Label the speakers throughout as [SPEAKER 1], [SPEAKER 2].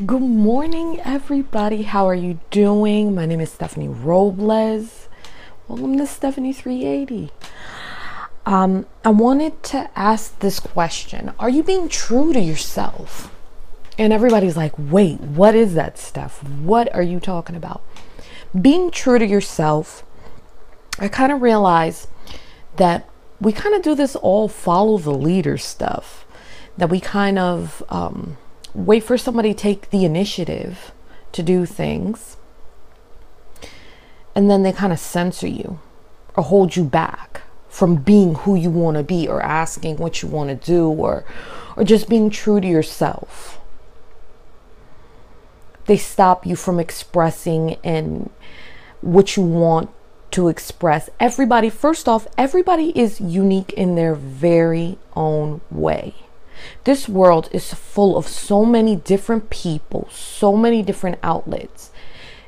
[SPEAKER 1] Good morning, everybody. How are you doing? My name is Stephanie Robles. Welcome to Stephanie 380. I wanted to ask this question. Are you being true to yourself? And everybody's like, wait, what is that, Steph? What are you talking about? Being true to yourself, I kind of realize that we kind of do this all follow the leader stuff. That we kind of wait for somebody to take the initiative to do things, and then they kind of censor you or hold you back from being who you want to be, or asking what you want to do, or just being true to yourself. They stop you from expressing and what you want to express. Everybody, first off, everybody is unique in their very own way. This world is full of so many different people, so many different outlets,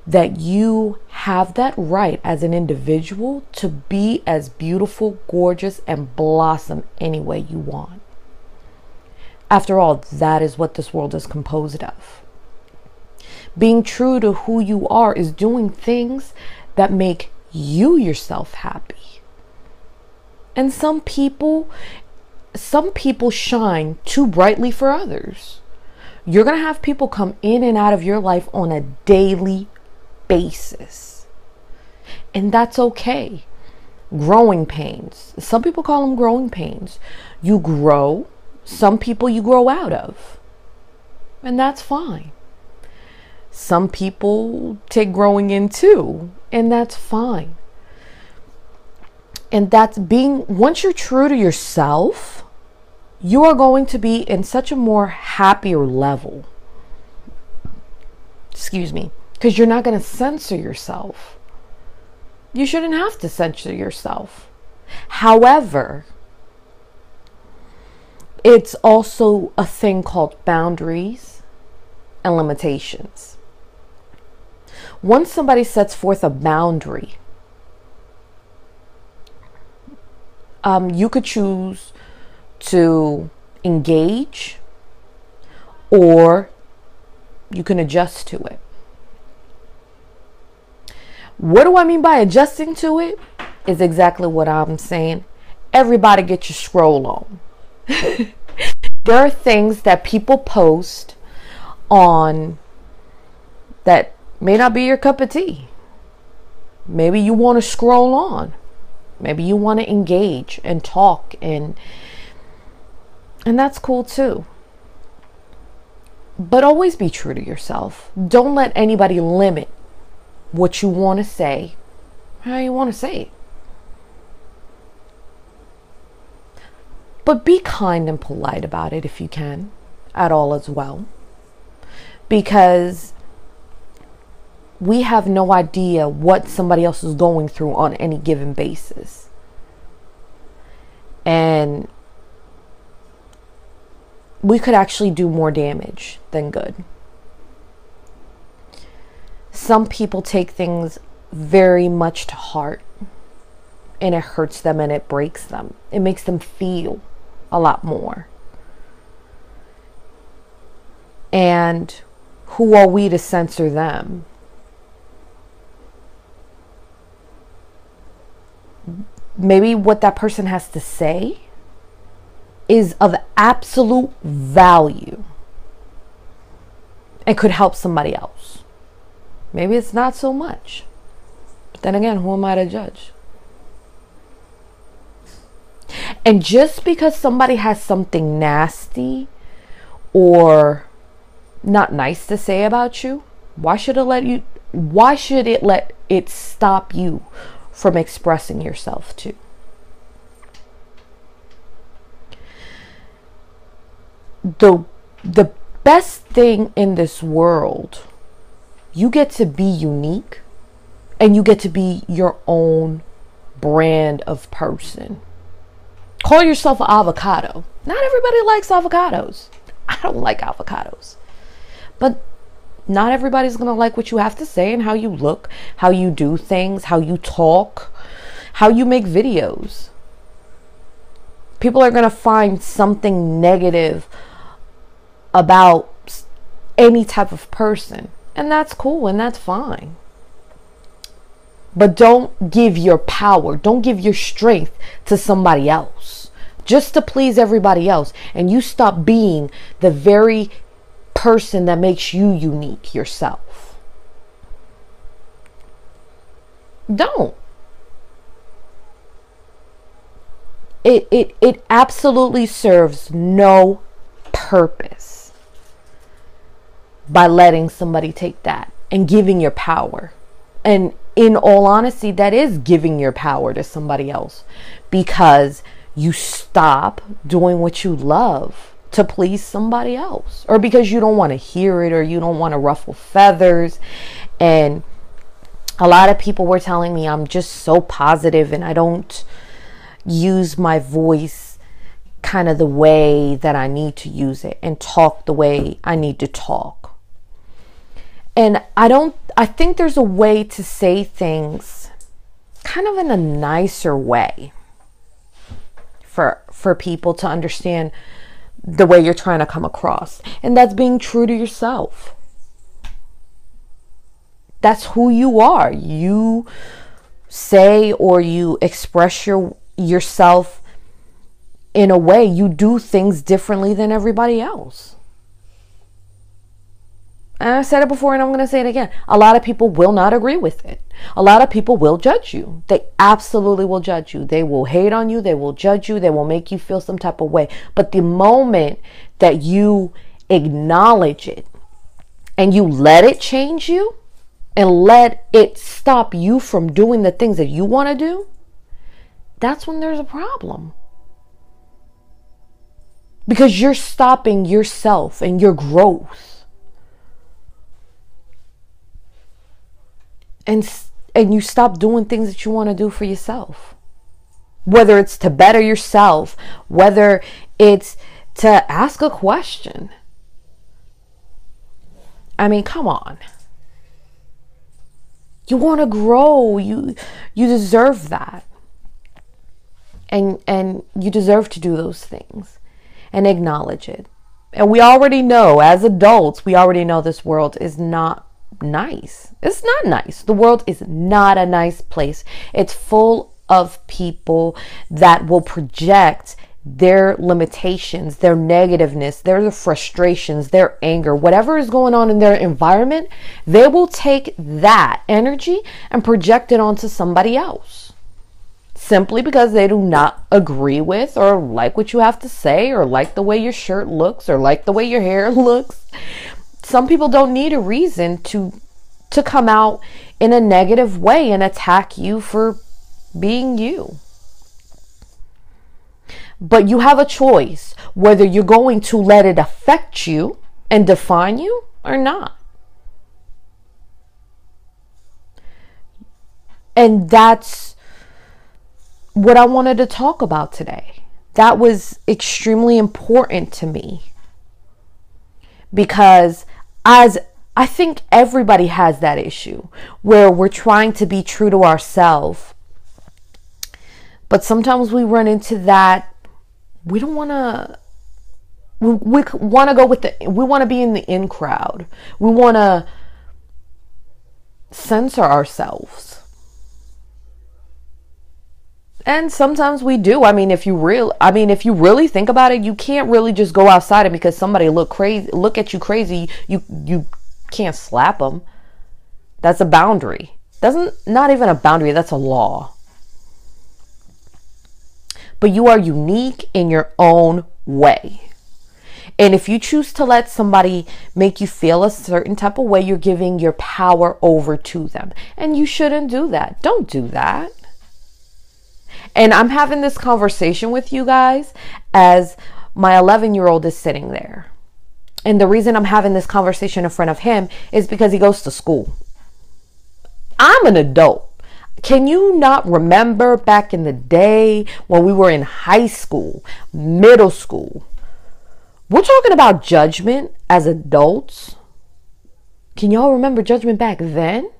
[SPEAKER 1] that you have that right as an individual to be as beautiful, gorgeous, and blossom any way you want. After all, that is what this world is composed of. Being true to who you are is doing things that make you yourself happy. And some people shine too brightly for others. You're going to have people come in and out of your life on a daily basis. And that's okay. Growing pains. Some people call them growing pains. You grow. Some people you grow out of. And that's fine. Some people take growing in too. And that's fine. And that's once you're true to yourself, you are going to be in such a more happier level. Excuse me. Because you're not going to censor yourself. You shouldn't have to censor yourself. However, it's also a thing called boundaries and limitations. Once somebody sets forth a boundary, you could choose to engage, or you can adjust to it. What do I mean by adjusting to it? Is exactly what I'm saying. Everybody get your scroll on. There are things that people post on that may not be your cup of tea. Maybe you want to scroll on. Maybe you want to engage and talk, and that's cool too. But always be true to yourself. Don't let anybody limit what you want to say, how you want to say it. But be kind and polite about it if you can, at all as well. Because we have no idea what somebody else is going through on any given basis. And we could actually do more damage than good. Some people take things very much to heart, and it hurts them and it breaks them. It makes them feel a lot more. And who are we to censor them? Maybe what that person has to say is of absolute value and could help somebody else. Maybe it's not so much. But then again, who am I to judge? And just because somebody has something nasty or not nice to say about you, why should it let it stop you from expressing yourself too? The best thing in this world, you get to be unique, and you get to be your own brand of person. Call yourself an avocado. Not everybody likes avocados. I don't like avocados. But not everybody's going to like what you have to say and how you look, how you do things, how you talk, how you make videos. People are going to find something negative about any type of person. And that's cool and that's fine. But don't give your power, don't give your strength to somebody else just to please everybody else. And you stop being the very person that makes you unique yourself. Don't. It absolutely serves no purpose by letting somebody take that and giving your power. And in all honesty, that is giving your power to somebody else, because you stop doing what you love to please somebody else, or because you don't want to hear it, or you don't want to ruffle feathers. And a lot of people were telling me I'm just so positive and I don't use my voice kind of the way that I need to use it and talk the way I need to talk. And I think there's a way to say things kind of in a nicer way for people to understand the way you're trying to come across. And that's being true to yourself. That's who you are. You say or you express yourself in a way, you do things differently than everybody else. And I said it before and I'm going to say it again. A lot of people will not agree with it. A lot of people will judge you. They absolutely will judge you. They will hate on you. They will judge you. They will make you feel some type of way. But the moment that you acknowledge it and you let it change you and let it stop you from doing the things that you want to do, that's when there's a problem. Because you're stopping yourself and your growth. And you stop doing things that you want to do for yourself. Whether it's to better yourself, whether it's to ask a question. I mean, come on. You want to grow. You deserve that. And you deserve to do those things and acknowledge it. And we already know, as adults, we already know this world is not nice. It's not nice. The world is not a nice place. It's full of people that will project their limitations, their negativeness, their frustrations, their anger, whatever is going on in their environment. They will take that energy and project it onto somebody else, simply because they do not agree with or like what you have to say, or like the way your shirt looks, or like the way your hair looks. Some people don't need a reason to come out in a negative way and attack you for being you. But you have a choice whether you're going to let it affect you and define you or not. And that's what I wanted to talk about today. That was extremely important to me, because as I think everybody has that issue where we're trying to be true to ourselves, but sometimes we run into that. We don't want to. We want to go with we want to be in the in crowd. We want to censor ourselves. And sometimes we do. I mean, if you really think about it, you can't really just go outside and because somebody look at you crazy, you can't slap them. That's a boundary. Not even a boundary, that's a law. But you are unique in your own way. And if you choose to let somebody make you feel a certain type of way, you're giving your power over to them. And you shouldn't do that. Don't do that. And I'm having this conversation with you guys as my 11-year-old is sitting there. And the reason I'm having this conversation in front of him is because he goes to school. I'm an adult. Can you not remember back in the day when we were in high school, middle school? We're talking about judgment as adults. Can y'all remember judgment back then?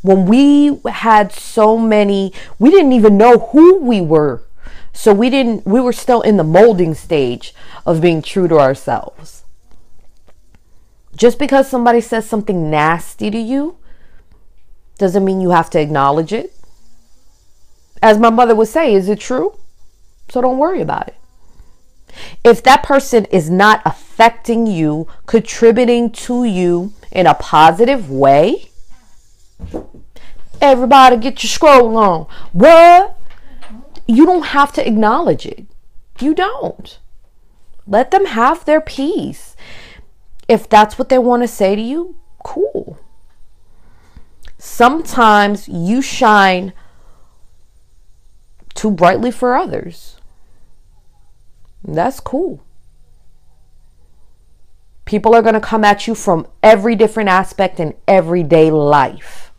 [SPEAKER 1] When we had so many, we didn't even know who we were. So we were still in the molding stage of being true to ourselves. Just because somebody says something nasty to you doesn't mean you have to acknowledge it. As my mother would say, is it true? So don't worry about it. If that person is not affecting you, contributing to you in a positive way, everybody get your scroll on. What? You don't have to acknowledge it. You don't. Let them have their piece. If that's what they want to say to you, cool. Sometimes you shine too brightly for others. That's cool. People are going to come at you from every different aspect in everyday life.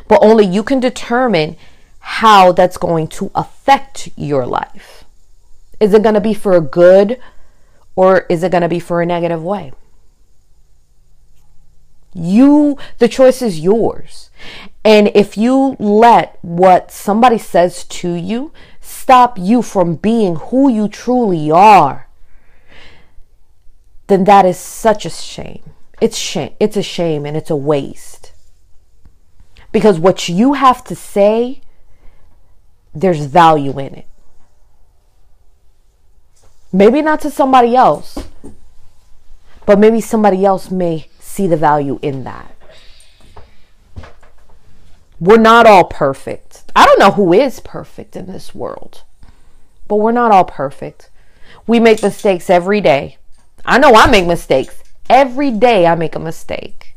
[SPEAKER 1] But only you can determine how that's going to affect your life. Is it going to be for a good, or is it going to be for a negative way? The choice is yours. And if you let what somebody says to you stop you from being who you truly are, then that is such a shame. It's a shame and it's a waste. Because what you have to say, there's value in it. Maybe not to somebody else, but maybe somebody else may see the value in that. We're not all perfect. I don't know who is perfect in this world, but we're not all perfect. We make mistakes every day. I know I make mistakes. Every day I make a mistake.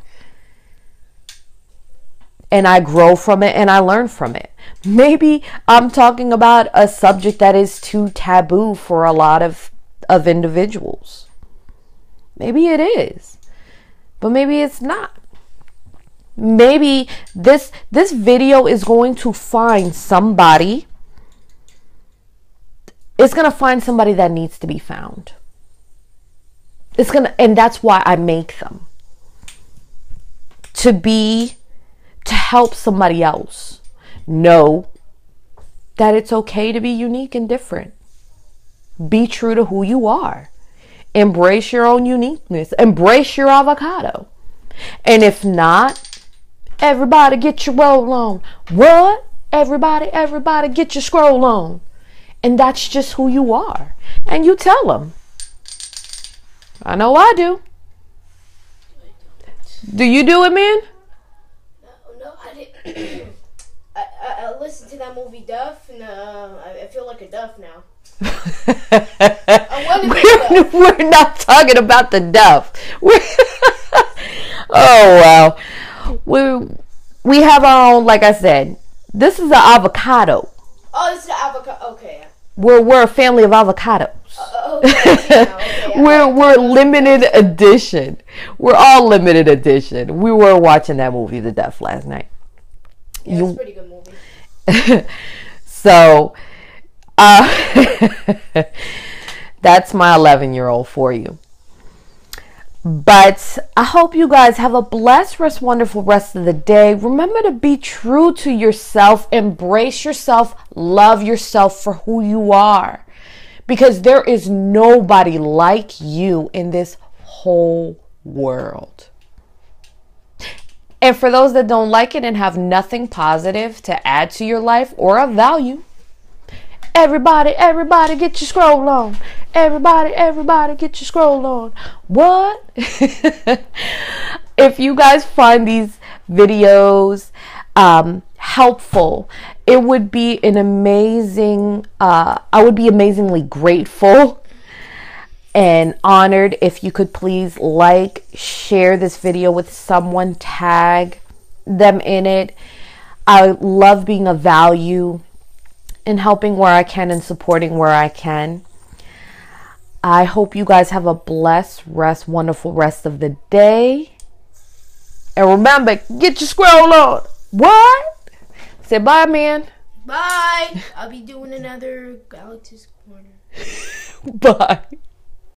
[SPEAKER 1] And I grow from it and I learn from it. Maybe I'm talking about a subject that is too taboo for a lot of individuals. Maybe it is, but maybe it's not. Maybe this video is going to find somebody. It's going to find somebody that needs to be found. And that's why I make them. To help somebody else know that it's okay to be unique and different. Be true to who you are. Embrace your own uniqueness. Embrace your avocado. And if not, everybody get your roll on. What? Everybody get your scroll on. And that's just who you are. And you tell them. I know I do. Do you do it, man?
[SPEAKER 2] No, I didn't. I listened to that movie Duff, and I feel like a Duff now.
[SPEAKER 1] We're not talking about the Duff. Oh wow. We have our own, like I said. This is an avocado.
[SPEAKER 2] Oh, this is an avocado. Okay.
[SPEAKER 1] We're a family of avocados.
[SPEAKER 2] Okay.
[SPEAKER 1] We're limited edition. We're all limited edition. We were watching that movie, The Duff, last night.
[SPEAKER 2] Yeah, it's a pretty good movie.
[SPEAKER 1] So, that's my 11-year-old for you. But I hope you guys have a blessed, wonderful rest of the day. Remember to be true to yourself. Embrace yourself. Love yourself for who you are. Because there is nobody like you in this whole world. And for those that don't like it and have nothing positive to add to your life or of value, everybody get your scroll on. Everybody get your scroll on. What? If you guys find these videos helpful, it would be an amazing, I would be amazingly grateful and honored if you could please share this video with someone, tag them in it. I love being of value and helping where I can and supporting where I can. I hope you guys have a blessed, wonderful rest of the day. And remember, get your scroll on. What? Say bye, man.
[SPEAKER 2] Bye. I'll be doing another Galaxy's Corner.
[SPEAKER 1] Bye.